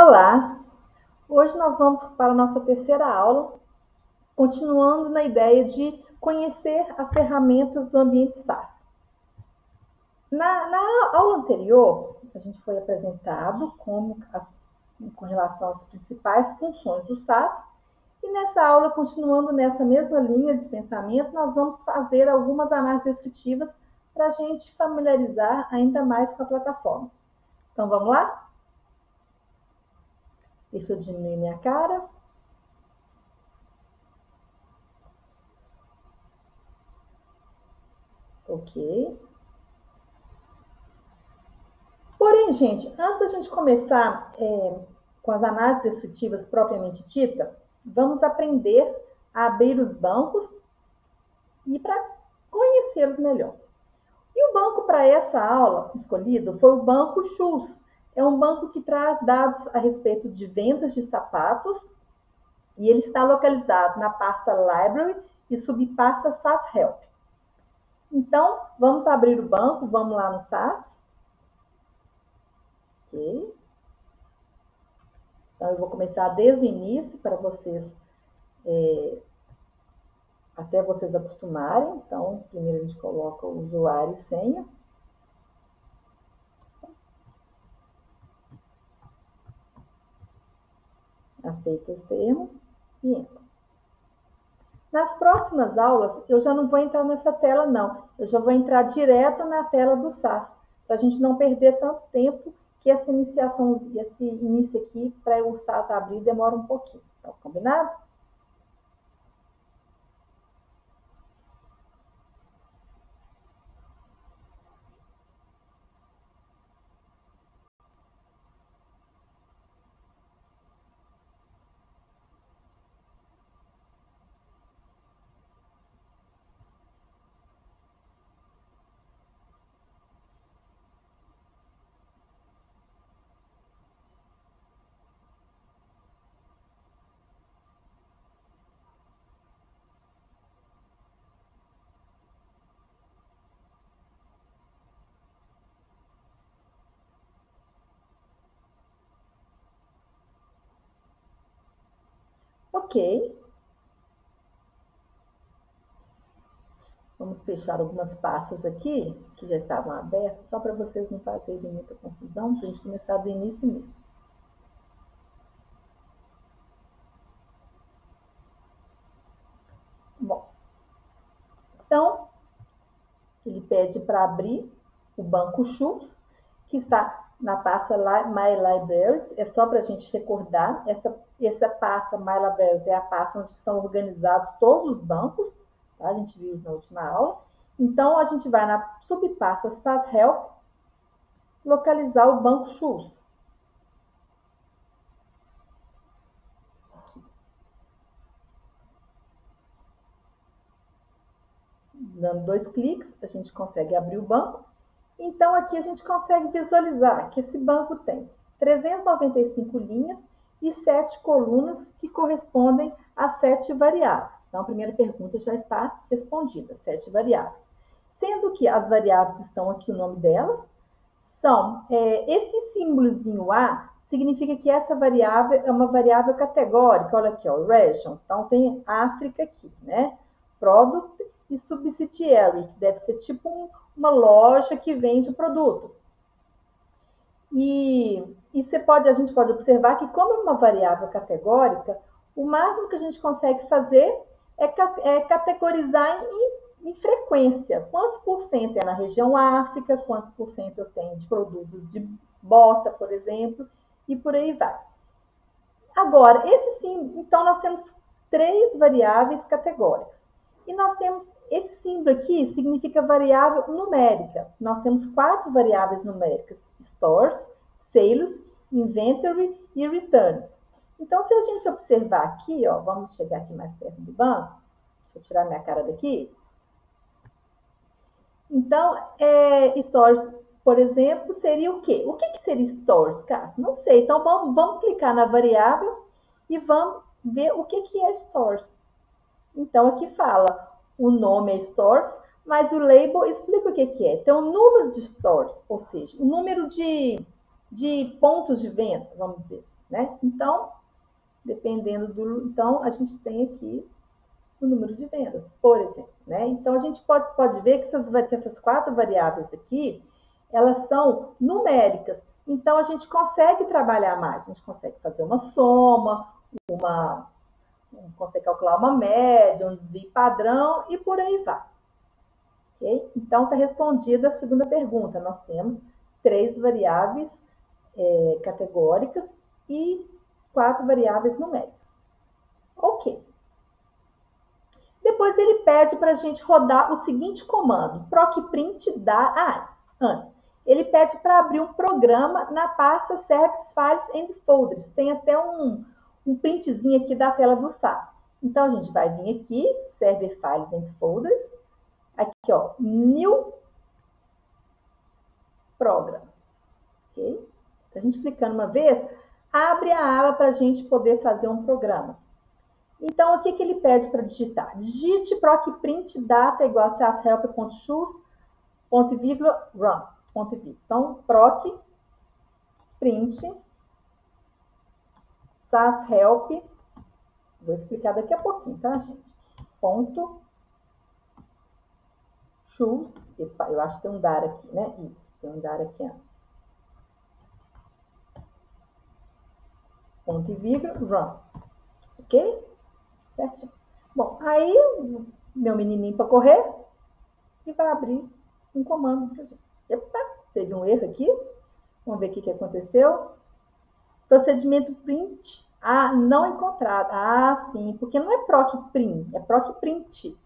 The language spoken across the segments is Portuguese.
Olá! Hoje nós vamos para a nossa terceira aula, continuando na ideia de conhecer as ferramentas do ambiente SaaS. Na aula anterior, a gente foi apresentado com relação às principais funções do SaaS, e nessa aula, continuando nessa mesma linha de pensamento, nós vamos fazer algumas análises descritivas para a gente familiarizar ainda mais com a plataforma. Então, vamos lá? Deixa eu diminuir minha cara. Ok. Porém, gente, antes da gente começar com as análises descritivas propriamente dita, vamos aprender a abrir os bancos e para conhecê-los melhor. E o banco para essa aula escolhido foi o banco Shoes. É um banco que traz dados a respeito de vendas de sapatos e ele está localizado na pasta Library e subpasta SaaS Help. Então, vamos abrir o banco, vamos lá no SaaS. Ok. Então, eu vou começar desde o início para vocês, até vocês acostumarem. Então, primeiro a gente coloca o usuário e senha. Aceita os termos e entra. Nas próximas aulas, eu já não vou entrar nessa tela, não. Eu já vou entrar direto na tela do SaaS, para a gente não perder tanto tempo, que essa iniciação, esse início aqui, para o SaaS abrir, demora um pouquinho. Tá combinado? Ok. Vamos fechar algumas pastas aqui, que já estavam abertas, só para vocês não fazerem muita confusão, para a gente começar do início mesmo. Bom, então, ele pede para abrir o banco Shoes, que está na pasta My Libraries. É só para a gente recordar, essa pasta My Libraries é a pasta onde são organizados todos os bancos, tá? A gente viu isso na última aula. Então, a gente vai na subpasta SaaS Help, localizar o banco Shoes. Dando 2 cliques, a gente consegue abrir o banco. Então, aqui a gente consegue visualizar que esse banco tem 395 linhas e 7 colunas que correspondem a 7 variáveis. Então, a primeira pergunta já está respondida, 7 variáveis. Sendo que as variáveis estão aqui, o nome delas, são esse símbolozinho A, significa que essa variável é uma variável categórica. Olha aqui, ó, region. Então, tem África aqui, né? Product e subsidiary, que deve ser tipo uma loja que vende o produto. E a gente pode observar que, como é uma variável categórica, o máximo que a gente consegue fazer é categorizar em frequência. Quantos por cento é na região África, quantos por cento eu tenho de produtos de bota, por exemplo, e por aí vai. Agora, então nós temos 3 variáveis categóricas. E nós temos esse símbolo aqui, significa variável numérica. Nós temos 4 variáveis numéricas: stores, sales, inventory e returns. Então, se a gente observar aqui, ó, vamos chegar aqui mais perto do banco. Deixa eu tirar minha cara daqui. Então, stores, por exemplo, seria o quê? O que seria stores, Cássio? Não sei. Então, vamos clicar na variável e vamos ver o que é stores. Então, aqui fala, o nome é stores, mas o label explica o que é. Então, o número de stores, ou seja, o número de pontos de venda, vamos dizer. né? Então, dependendo do... Então, a gente tem aqui o número de vendas, por exemplo, né? Então, a gente pode ver que essas 4 variáveis aqui, elas são numéricas. Então, a gente consegue trabalhar mais. A gente consegue fazer uma soma, consegue calcular uma média, um desvio padrão e por aí vai. Okay? Então, está respondida a segunda pergunta. Nós temos 3 variáveis categóricas e 4 variáveis numéricas. Ok. Depois ele pede para a gente rodar o seguinte comando, procprint da... antes. Ele pede para abrir um programa na pasta Service Files and Folders. Tem até um printzinho aqui da tela do SAS. Então, a gente vai vir aqui, Server Files and Folders. Aqui, ó, New Program. Ok? A gente clicando uma vez, abre a aba para a gente poder fazer um programa. Então, o que ele pede para digitar? Digite procprint data igual a sashelp.choose, ponto e vírgula, run, ponto e vírgula. Então, procprint sashelp, vou explicar daqui a pouquinho, tá, gente? Ponto choose, eu acho que tem um dar aqui, né? Isso, tem um dar aqui antes. Ponto e vírgula, run. Ok? Certinho. Bom, aí meu menininho para correr e vai abrir um comando para gente. Epa, teve um erro aqui. Vamos ver o que aconteceu. Procedimento print. Não encontrado. Sim, porque não é procprint, é procprint.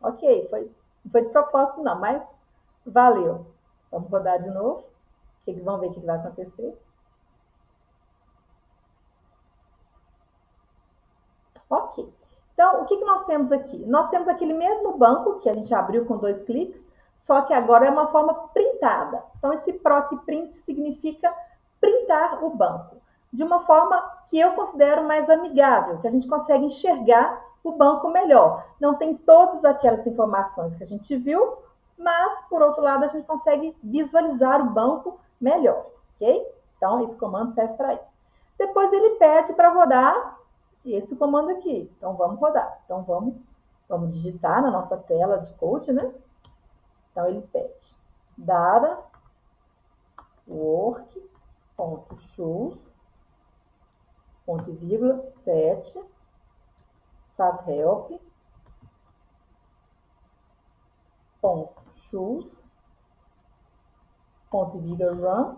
Ok, foi de propósito não, mas valeu. Vamos rodar de novo. Vamos ver o que vai acontecer. Ok. Então, o que nós temos aqui? Nós temos aquele mesmo banco que a gente abriu com 2 cliques, só que agora é uma forma printada. Então, esse procprint significa printar o banco, de uma forma que eu considero mais amigável, que a gente consegue enxergar o banco melhor. Não tem todas aquelas informações que a gente viu, mas, por outro lado, a gente consegue visualizar o banco melhor, ok? Então, esse comando serve para isso. Depois, ele pede para rodar esse comando aqui. Então, vamos rodar. Então, vamos digitar na nossa tela de code, né? Então, ele pede data work.choose, ponto e vírgula, 7, sashelp, ponto choose, ponto e vírgula, run.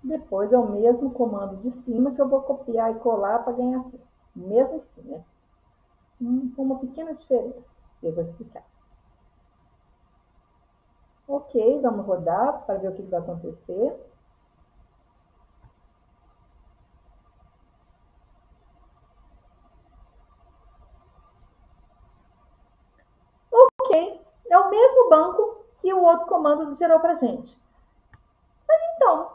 Depois é o mesmo comando de cima que eu vou copiar e colar para ganhar tempo. Mesmo assim, né? Com uma pequena diferença. Eu vou explicar. Ok, vamos rodar para ver o que vai acontecer. Ok, é o mesmo banco que o outro comando gerou para a gente. Mas então,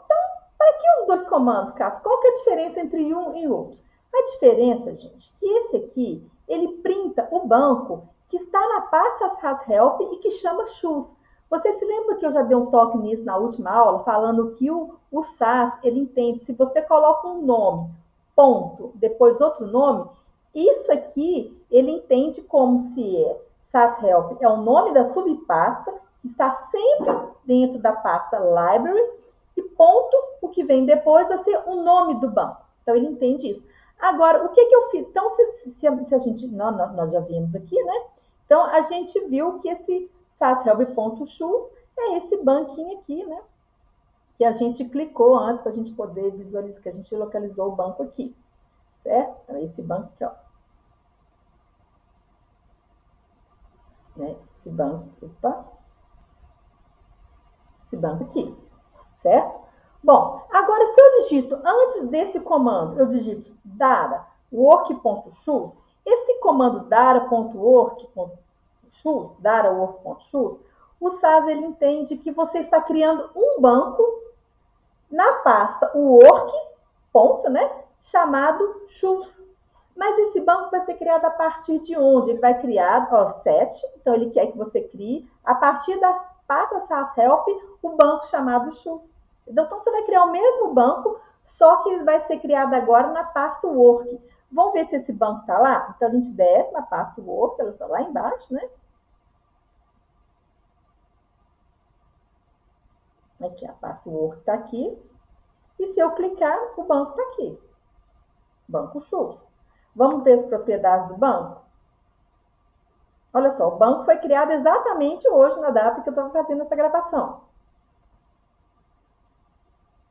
para que os 2 comandos, Cássio? Qual que é a diferença entre um e outro? A diferença, gente, que esse aqui, ele printa o banco que está na pasta sashelp e que chama choose. Você se lembra que eu já dei um toque nisso na última aula, falando que o SAS, ele entende, se você coloca um nome, ponto, depois outro nome, isso aqui ele entende como se sashelp é o nome da subpasta, está sempre dentro da pasta library, e ponto, o que vem depois vai ser o nome do banco. Então, ele entende isso. Agora, o que eu fiz? Então, se a gente... Nós já vimos aqui, né? Então, a gente viu que esse sashelp.choose é esse banquinho aqui, né? Que a gente clicou antes para a gente poder visualizar, que a gente localizou o banco aqui. Certo? Então, esse banco aqui, ó. Né? Esse banco, esse banco aqui. Certo? Bom, agora se eu digito, antes desse comando, eu digito data work.choose, esse comando data.work.choose, o SAS ele entende que você está criando um banco na pasta work, ponto, né, chamado choose. Mas esse banco vai ser criado a partir de onde? Ele vai criar, set, então ele quer que você crie, a partir das pastas sashelp, o banco chamado choose. Então, você vai criar o mesmo banco, só que ele vai ser criado agora na pasta Work. Vamos ver se esse banco está lá? Então, a gente desce na pasta Work, ela está lá embaixo, né? Aqui, a pasta Work está aqui. E se eu clicar, o banco está aqui. Banco Schultz. Vamos ver as propriedades do banco? Olha só, o banco foi criado exatamente hoje, na data que eu estava fazendo essa gravação.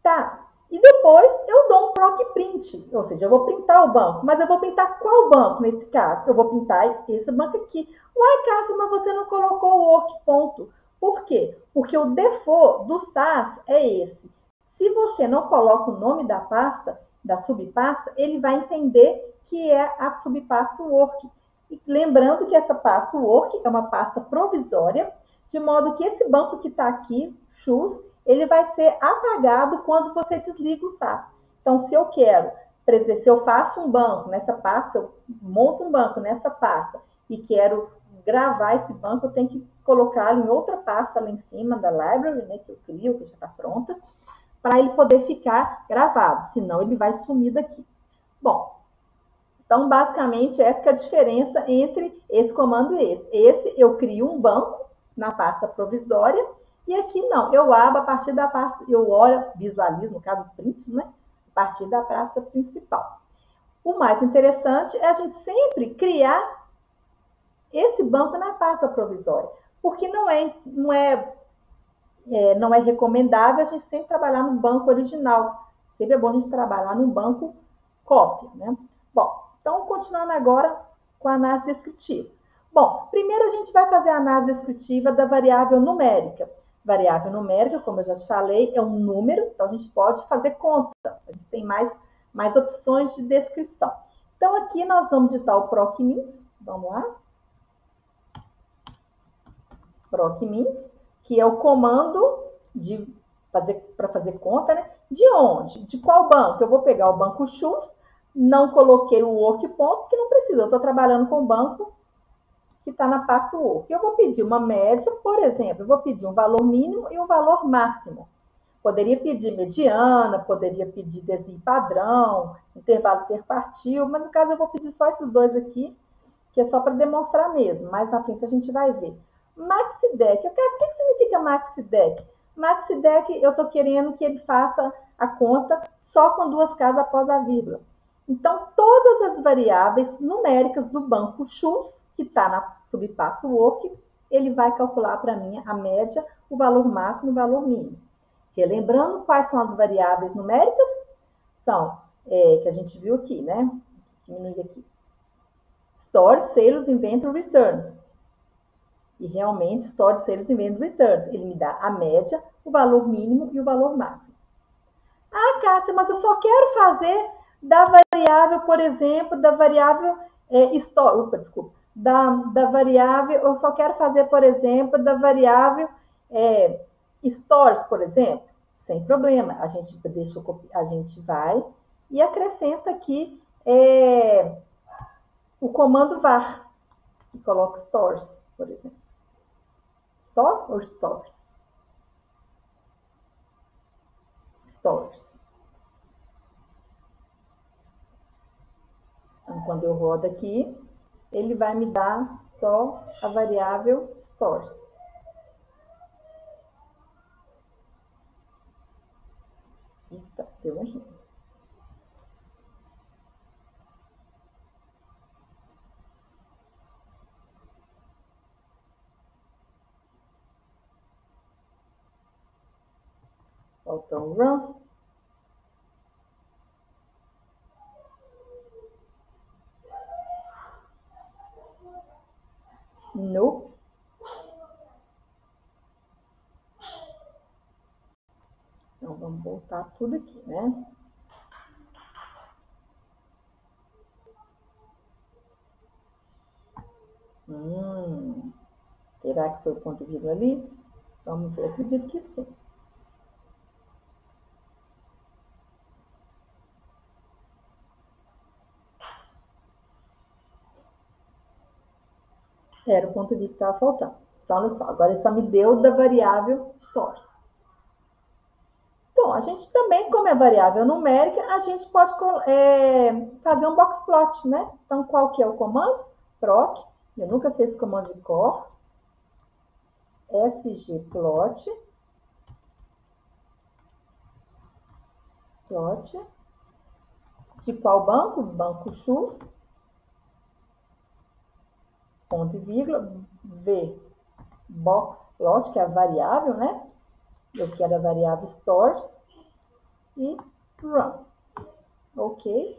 Tá. E depois eu dou um proc print, ou seja, eu vou printar o banco. Mas eu vou printar qual banco nesse caso? Eu vou printar esse banco aqui. Uai, Cássio, mas você não colocou o work ponto. Por quê? Porque o default do SAS é esse. Se você não coloca o nome da pasta, da subpasta, ele vai entender que é a subpasta work. E lembrando que essa pasta work é uma pasta provisória, de modo que esse banco que está aqui, choose, ele vai ser apagado quando você desliga o SAS. Então, se eu quero, se eu faço um banco nessa pasta, eu monto um banco nessa pasta e quero gravar esse banco, eu tenho que colocá-lo em outra pasta lá em cima da library, né, que eu crio, que já está pronta, para ele poder ficar gravado, senão ele vai sumir daqui. Bom, então, basicamente, essa é a diferença entre esse comando e esse. Esse eu crio um banco na pasta provisória, e aqui não, eu abro a partir da pasta, eu olho, visualizo, no caso print, né? A partir da pasta principal. O mais interessante é a gente sempre criar esse banco na pasta provisória, porque não é recomendável a gente sempre trabalhar no banco original. Sempre é bom a gente trabalhar no banco cópia, né? Bom, então continuando agora com a análise descritiva. Bom, primeiro a gente vai fazer a análise descritiva da variável numérica. Variável numérica, como eu já te falei, é um número, então a gente pode fazer conta. A gente tem mais opções de descrição. Então aqui nós vamos digitar o procmins, vamos lá. Procmins, que é o comando para fazer conta, né? De onde? De qual banco? Eu vou pegar o banco Schultz, não coloquei o work ponto, porque não precisa, eu estou trabalhando com o banco que está na pasta work. Eu vou pedir uma média, por exemplo, eu vou pedir um valor mínimo e um valor máximo. Poderia pedir mediana, poderia pedir desvio padrão, intervalo interpartil, mas no caso eu vou pedir só esses dois aqui, que é só para demonstrar mesmo. Mais na frente a gente vai ver. Maxidec. O que significa Maxidec? Maxidec, eu estou querendo que ele faça a conta só com duas casas após a vírgula. Então, todas as variáveis numéricas do banco Schultz, que está na subpasta Work, ele vai calcular para mim a média, o valor máximo e o valor mínimo. Relembrando quais são as variáveis numéricas? São, que a gente viu aqui, né? Diminuir aqui. Store, Sales, Inventory, Returns. E realmente, Store, Sales, Inventory, Returns. Ele me dá a média, o valor mínimo e o valor máximo. Ah, Cássia, mas eu só quero fazer da variável, por exemplo, da variável Store, desculpa, da variável, eu só quero fazer, por exemplo, da variável Stores, por exemplo. Sem problema, a gente vai e acrescenta aqui o comando var, e coloca stores, por exemplo. Store ou stores? Stores. Então, quando eu rodo aqui, ele vai me dar só a variável stores. Eita, deu um erro. Faltou um run. Nope. Então, vamos voltar tudo aqui, né? Será que foi o ponto e vírgula ali? Vamos ver, acredito que sim. Era o ponto e vírgula que estava faltando. Então, olha só, agora ele só me deu da variável stores. Bom, a gente também, como é variável numérica, a gente pode fazer um box plot, né? Então, qual que é o comando? Proc, eu nunca sei esse comando de cor, sgplot, plot, de qual banco? Banco choose, ponto e vírgula, v, box plot, que é a variável, né? Eu quero a variável stores, e run. Ok.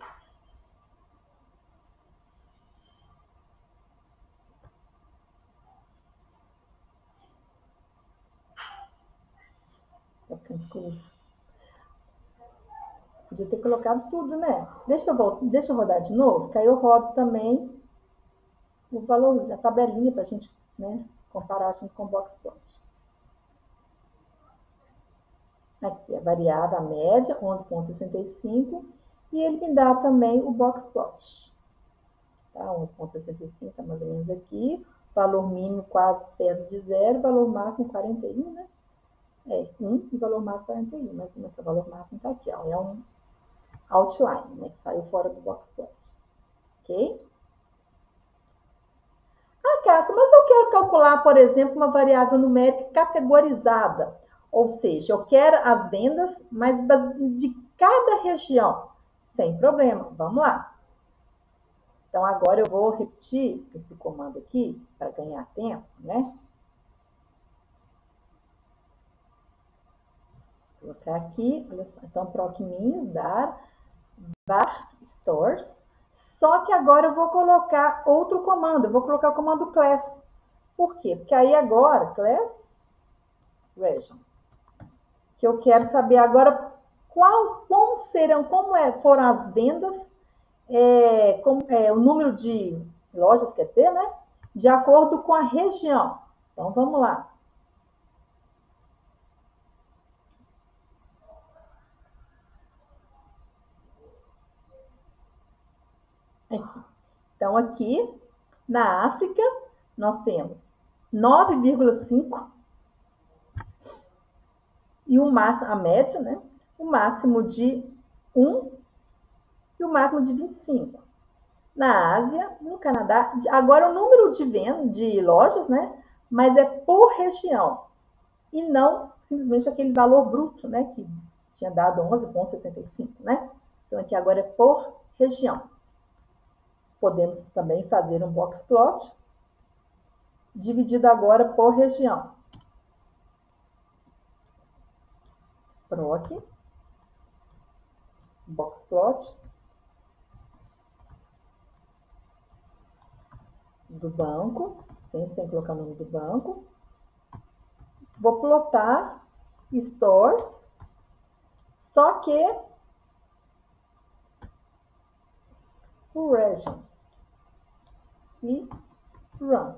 Tá ficando escuro. Podia ter colocado tudo, né? Deixa eu rodar de novo, que aí eu rodo também o valor, a tabelinha para a gente, né, comparar junto com o box plot. Aqui, a variável, a média, 11,65, e ele me dá também o box plot. Tá? 11,65 está mais ou menos aqui, valor mínimo quase perto de zero, valor máximo 41, né? 1 e valor máximo 41, mas o valor máximo está aqui, ó, é um outline, né, que saiu fora do box plot. Ok? Ah, Cássia, mas eu quero calcular, por exemplo, uma variável numérica categorizada. Ou seja, eu quero as vendas, mas de cada região. Sem problema, vamos lá. Então, agora eu vou repetir esse comando aqui, para ganhar tempo, né? Vou colocar aqui, olha só. Então, proc means, dar, var, stores. Só que agora eu vou colocar outro comando, eu vou colocar o comando class. Por quê? Porque aí agora, class region, que eu quero saber agora foram as vendas, o número de lojas, quer dizer, né? De acordo com a região. Então, vamos lá. Aqui. Então, aqui, na África, nós temos 9,5 e o máximo, a média, né? O máximo de 1 e o máximo de 25. Na Ásia, no Canadá, agora o número de lojas, né? Mas é por região e não simplesmente aquele valor bruto, né? Que tinha dado 11,65, né? Então aqui agora é por região. Podemos também fazer um box plot dividido agora por região. Proc, box plot do banco, sempre tem que colocar o nome do banco. Vou plotar stores, só que o region e run.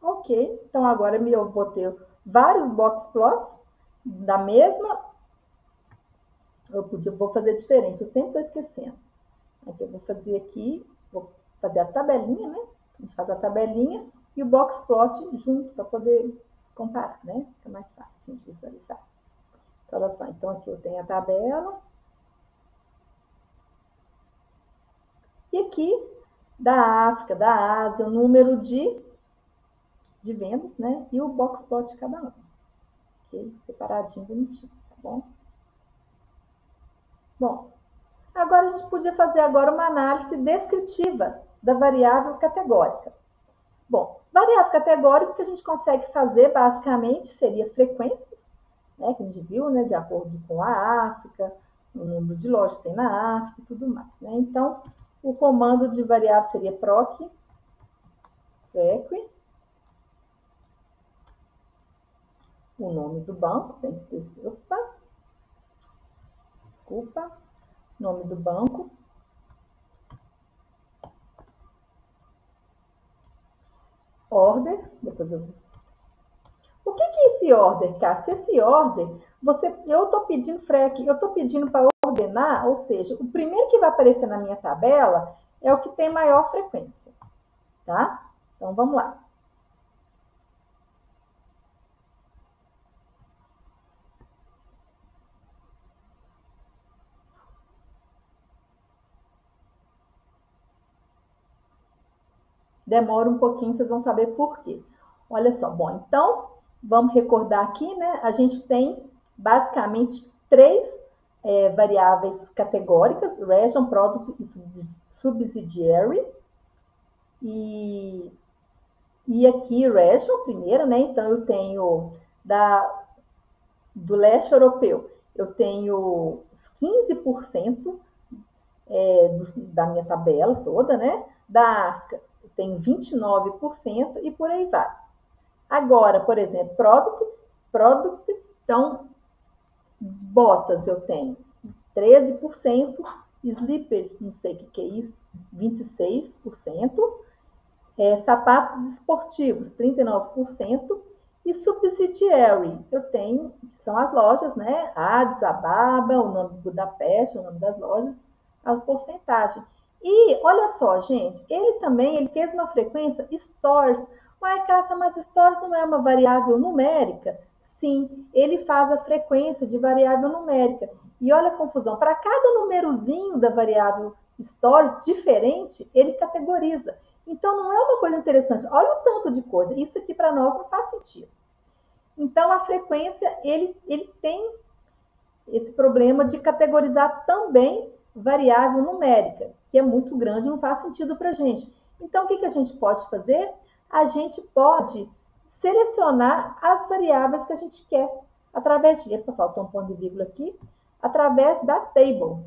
Ok, então agora eu vou ter vários box plots da mesma. Vou fazer diferente, eu sempre estou esquecendo. Aqui eu vou fazer aqui, vou fazer a tabelinha, né? A gente faz a tabelinha e o box plot junto para poder comparar, né? Fica mais fácil de visualizar. Então, olha só, então aqui eu tenho a tabela. E aqui, da África, da Ásia, o número de vendas, né? E o box plot de cada um. Ok? Separadinho, bonitinho, tá bom? Bom, agora a gente podia fazer agora uma análise descritiva da variável categórica. Bom, variável categórica que a gente consegue fazer basicamente seria frequências, né, que a gente viu, né, de acordo com a África, o número de lojas que tem na África e tudo mais. Né? Então, o comando de variável seria proc freq, o nome do banco, tem que ter, desculpa, nome do banco, order, depois eu... O que é esse order, Cássia? Esse order, eu estou pedindo freq, eu estou pedindo para ordenar, ou seja, o primeiro que vai aparecer na minha tabela é o que tem maior frequência, tá? Então, vamos lá. Demora um pouquinho, vocês vão saber por quê. Olha só, bom, então, vamos recordar aqui, né? A gente tem basicamente três variáveis categóricas, region, product e subsidiary. E aqui, region, primeiro, né? Então, eu tenho do leste europeu, eu tenho 15% da minha tabela toda, né? Da África, eu tenho 29% e por aí vai. Agora, por exemplo, product, então, botas eu tenho 13%, slippers, não sei o que é isso, 26%, sapatos esportivos, 39%, e subsidiary, eu tenho, são as lojas, né? Addis Ababa, o nome de Budapeste, o nome das lojas, a porcentagem. E olha só, gente, ele fez uma frequência stores. Uai, Cássia, mas stores não é uma variável numérica? Sim, ele faz a frequência de variável numérica. E olha a confusão, para cada númerozinho da variável stores diferente, ele categoriza. Então, não é uma coisa interessante. Olha o tanto de coisa. Isso aqui para nós não faz sentido. Então, a frequência, ele tem esse problema de categorizar também variável numérica, que é muito grande, não faz sentido para a gente. Então, o que a gente pode fazer? A gente pode selecionar as variáveis que a gente quer, através de, faltou um ponto de vírgula aqui, através da table.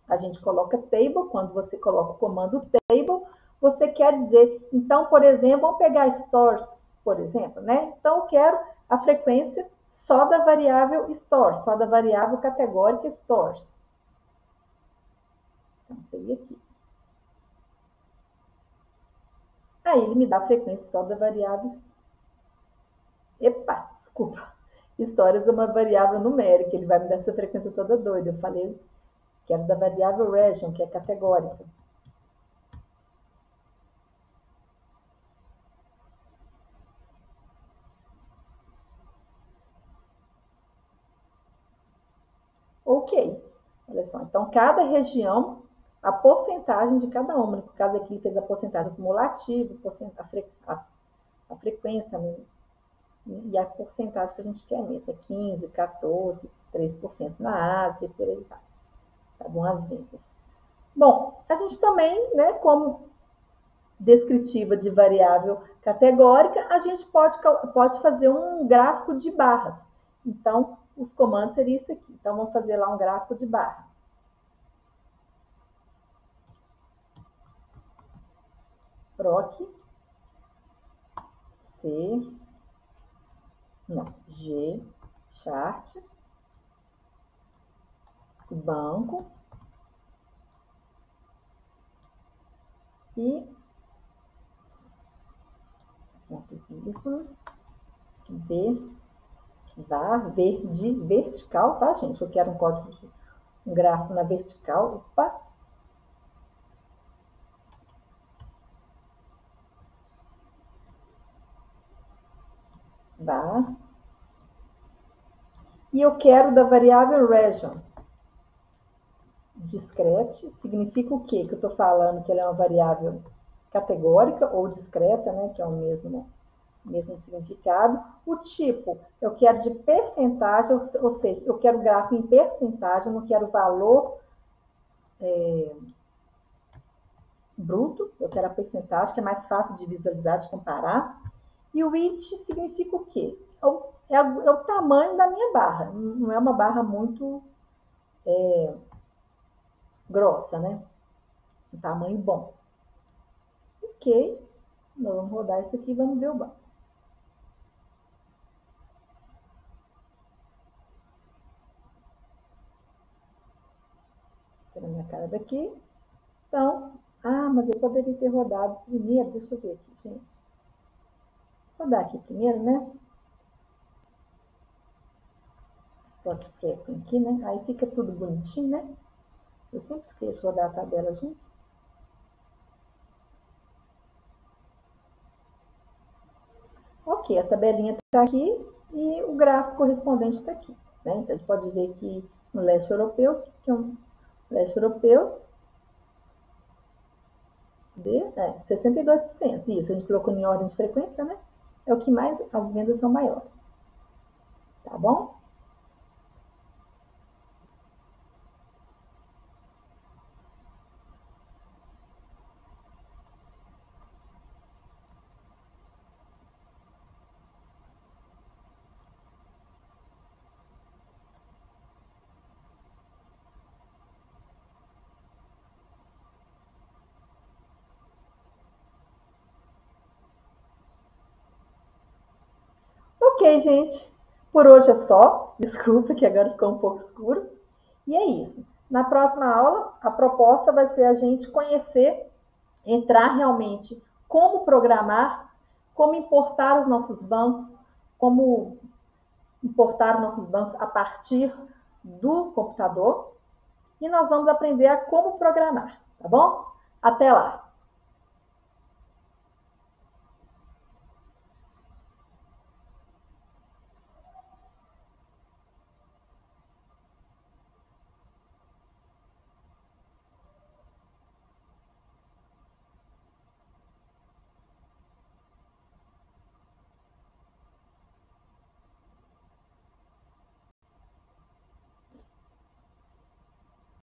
A gente coloca table, quando você coloca o comando table, você quer dizer, então, por exemplo, vamos pegar stores, por exemplo, né? Então, eu quero a frequência só da variável store, só da variável categórica stores. Então, seria aqui. Aí, ele me dá a frequência só da variável... Epa, desculpa. Stories é uma variável numérica, ele vai me dar essa frequência toda doida. Eu falei que era da variável region, que é categórica. Ok. Olha só, então cada região, a porcentagem de cada uma. No caso aqui, ele fez a porcentagem acumulativa, a frequência, né? E a porcentagem que a gente quer mesmo, é 15, 14, 3% na Ásia, por aí vai. Tá bom, as vendas. Bom, a gente também, né, como descritiva de variável categórica, a gente pode fazer um gráfico de barras. Então, os comandos seriam isso aqui. Então, vamos fazer lá um gráfico de barra. Proc, C, não, G, chart, banco e B, verde, vertical, tá, gente? Eu quero um código de um gráfico na vertical. Opa! Bar. E eu quero da variável region. Discrete significa o quê? Que eu estou falando que ela é uma variável categórica ou discreta, né? Que é o mesmo significado. O tipo, eu quero de percentagem, ou seja, eu quero gráfico em percentagem, eu não quero valor bruto, eu quero a percentagem, que é mais fácil de visualizar, de comparar. E o it significa o quê? É o tamanho da minha barra, não é uma barra muito grossa, né? Um tamanho bom. Ok, nós vamos rodar isso aqui e vamos ver o banco. Tirar minha cara daqui. Então, mas eu poderia ter rodado primeiro, deixa eu ver aqui, gente. Vou rodar aqui primeiro, né? Plot Frequency aqui, né? Aí fica tudo bonitinho, né? Eu sempre esqueço de rodar a tabela junto. Ok, a tabelinha está aqui e o gráfico correspondente está aqui. Né? Então, a gente pode ver que no leste europeu, que é um leste europeu, 62%. Isso, a gente colocou em ordem de frequência, né? É o que mais as vendas são maiores. Tá bom? Ok, gente. Por hoje é só. Desculpa que agora ficou um pouco escuro. E é isso. Na próxima aula, a proposta vai ser a gente conhecer, entrar realmente como programar, como importar os nossos bancos, como importar os nossos bancos a partir do computador. E nós vamos aprender a como programar, tá bom? Até lá!